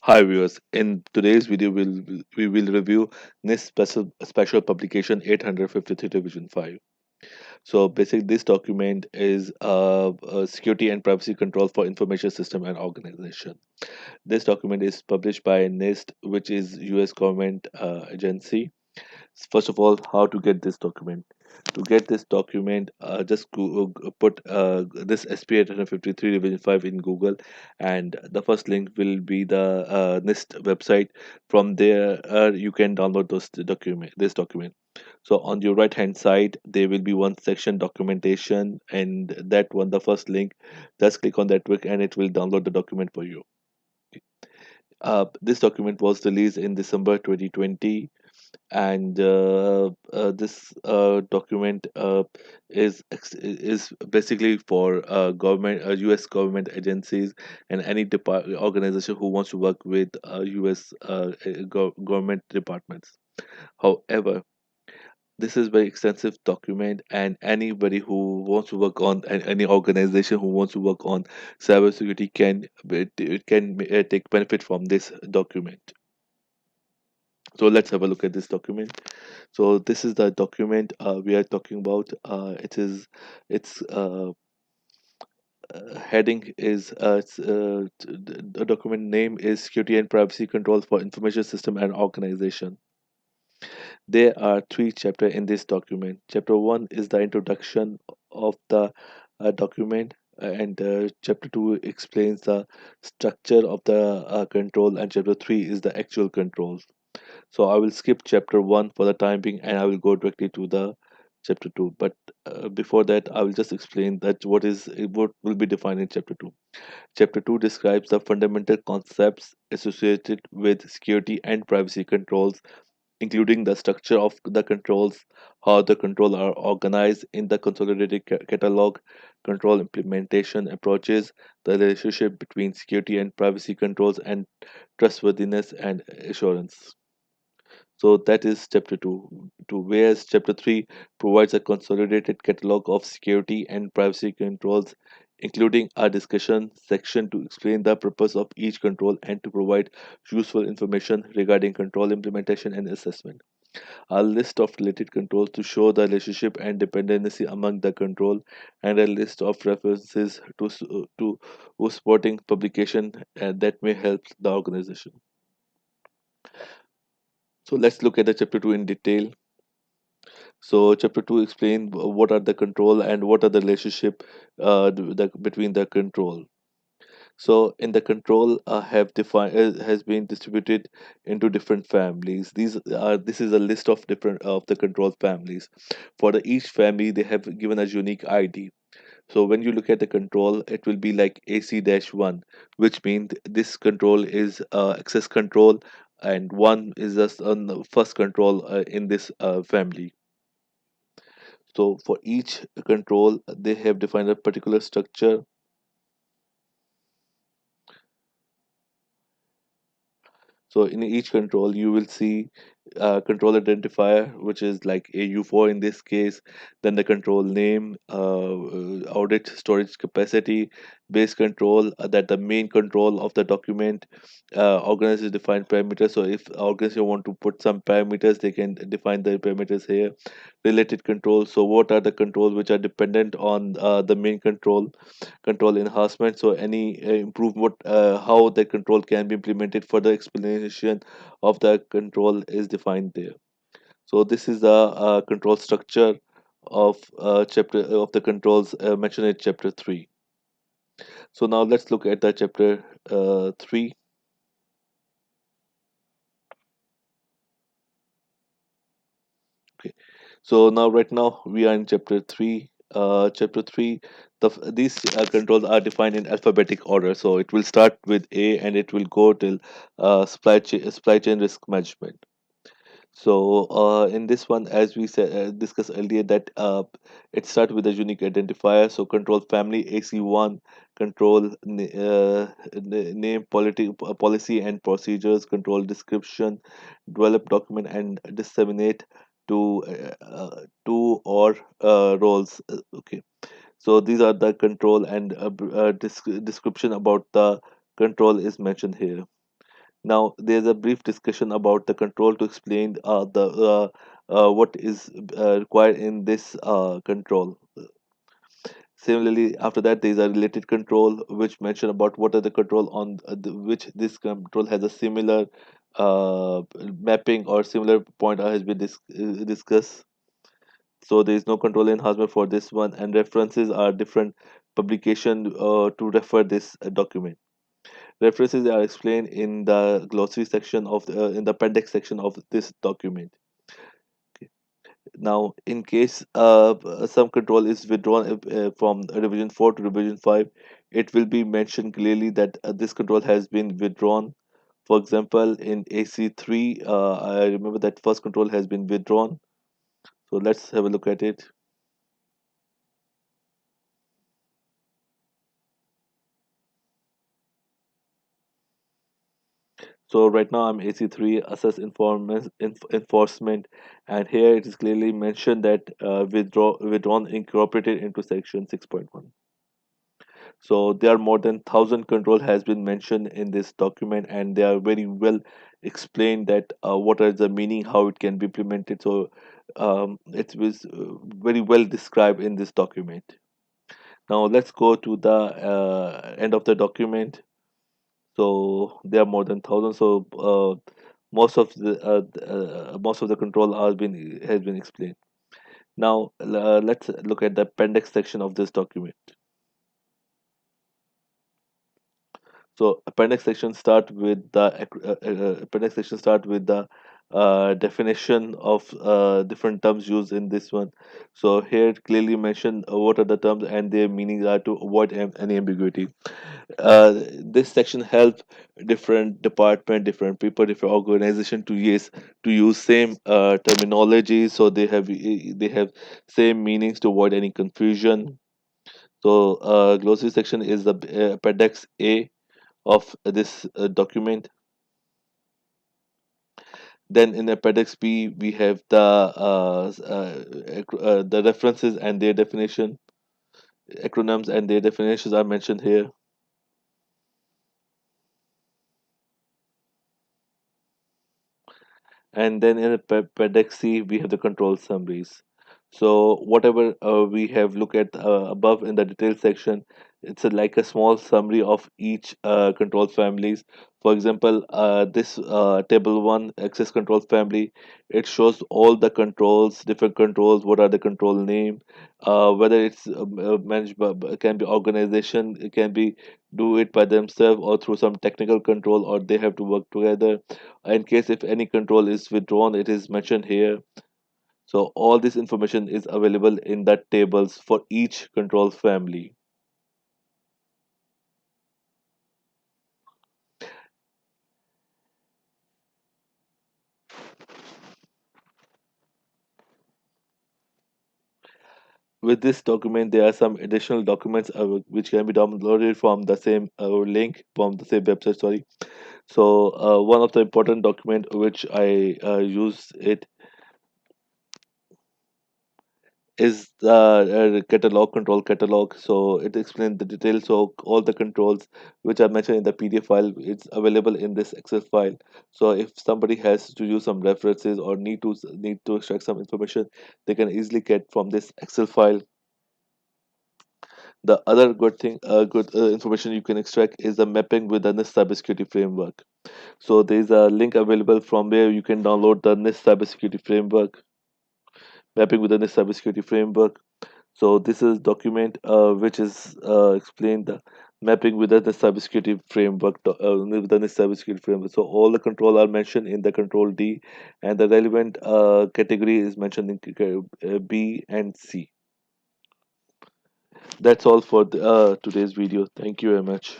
Hi viewers, in today's video we will review NIST special publication 853 revision 5. So basically this document is security and privacy control for information system and organization. This document is published by NIST, which is US government agency. First of all, how to get this document? To get this document, just put this SP 853 revision 5 in Google, and the first link will be the NIST website. From there, you can download this document. So on your right hand side, there will be one section documentation, and that one, the first link, just click on that link, and it will download the document for you. This document was released in December 2020, and this document is basically for government US government agencies and any organization who wants to work with US government departments. However, this is very extensive document, and anybody who wants to work on any organization who wants to work on cybersecurity can take benefit from this document. So let's have a look at this document. So this is the document we are talking about. Its heading is the document name is Security and Privacy Controls for Information System and Organization. There are three chapters in this document. Chapter 1 is the introduction of the document, and chapter 2 explains the structure of the control, and chapter 3 is the actual controls. So I will skip chapter 1 for the time being, and I will go directly to the chapter 2. But before that, I will just explain that what will be defined in chapter 2. Chapter 2 describes the fundamental concepts associated with security and privacy controls, including the structure of the controls, how the controls are organized in the consolidated catalog, control implementation approaches, the relationship between security and privacy controls, and trustworthiness and assurance. So that is chapter 2, whereas chapter 3 provides a consolidated catalog of security and privacy controls, including a discussion section to explain the purpose of each control and to provide useful information regarding control implementation and assessment. A list of related controls to show the relationship and dependency among the control, and a list of references to supporting publication that may help the organization. So let's look at the chapter 2 in detail. So chapter 2 explain what are the control and what are the relationship between the control. So in the control have defined has been distributed into different families. This is a list of different of the control families. For each family, they have given a unique ID. So when you look at the control, it will be like AC-1, which means this control is access control, and one is just on the first control in this family. So for each control, they have defined a particular structure. So in each control, you will see control identifier, which is like AU4 in this case, then the control name, audit storage capacity, base control, that the main control of the document, organizer defined parameters. So if organizer want to put some parameters, they can define the parameters here. Related controls. So what are the controls which are dependent on the main control enhancement? So any improvement, how the control can be implemented, further explanation of the control is defined there. So this is the control structure of chapter of the controls mentioned in chapter 3. So now let's look at the chapter 3. Okay, so now right now we are in chapter 3. Chapter 3, these controls are defined in alphabetic order. So it will start with A and it will go till supply chain risk management. So in this one, as we said discussed earlier, that it starts with a unique identifier. So control family AC1, control name, policy and procedures, control description, develop, document, and disseminate to or roles. Okay, so these are the control, and description about the control is mentioned here. Now, there's a brief discussion about the control to explain the what is required in this control. Similarly, after that, there is a related control which mention about what are the control on which this control has a similar mapping or similar point has been discussed. So there is no control enhancement for this one, and references are different publication to refer this document. References are explained in the glossary section of in the appendix section of this document. Now, in case some control is withdrawn from revision 4 to revision 5, it will be mentioned clearly that this control has been withdrawn. For example, in AC3, I remember that first control has been withdrawn. So let's have a look at it. So right now I'm AC3 assess enforcement, and here it is clearly mentioned that withdrawn incorporated into section 6.1. So there are more than 1,000 control has been mentioned in this document, and they are very well explained that what are the meaning, how it can be implemented. So it was very well described in this document. Now let's go to the end of the document. So there are more than 1,000. So most of the control has been explained. Now let's look at the appendix section of this document. So appendix section start with the definition of different terms used in this one. So here it clearly mention what are the terms and their meanings are to avoid any ambiguity. This section helps different department, different people, different organization to use same terminology, so they have same meanings to avoid any confusion. So glossary section is the appendix A of this document. Then in appendix B we have the references and their definition. Acronyms and their definitions are mentioned here. And then in appendix C we have the control summaries. So whatever we have looked at above in the detail section, it's like a small summary of each control families. For example, this table 1 access control family, it shows all the controls, different controls, what are the control name, whether it's managed by, can be organization, it can be do it by themselves or through some technical control, or they have to work together. In case if any control is withdrawn, it is mentioned here. So all this information is available in the tables for each control family. With this document, there are some additional documents which can be downloaded from the same link from the same website. Sorry. So one of the important document which I use it is the catalog, control catalog. So it explains the details of all the controls which are mentioned in the PDF file. It's available in this Excel file. So if somebody has to use some references or need to extract some information, they can easily get from this Excel file. The other good information you can extract is the mapping with the NIST cybersecurity framework. So there is a link available from where you can download the NIST cybersecurity framework, mapping with the NIST cybersecurity framework. So this is document which is explained the mapping within the cybersecurity framework, within the cybersecurity framework. So all the control are mentioned in the control D, and the relevant category is mentioned in B and C. That's all for today's video. Thank you very much.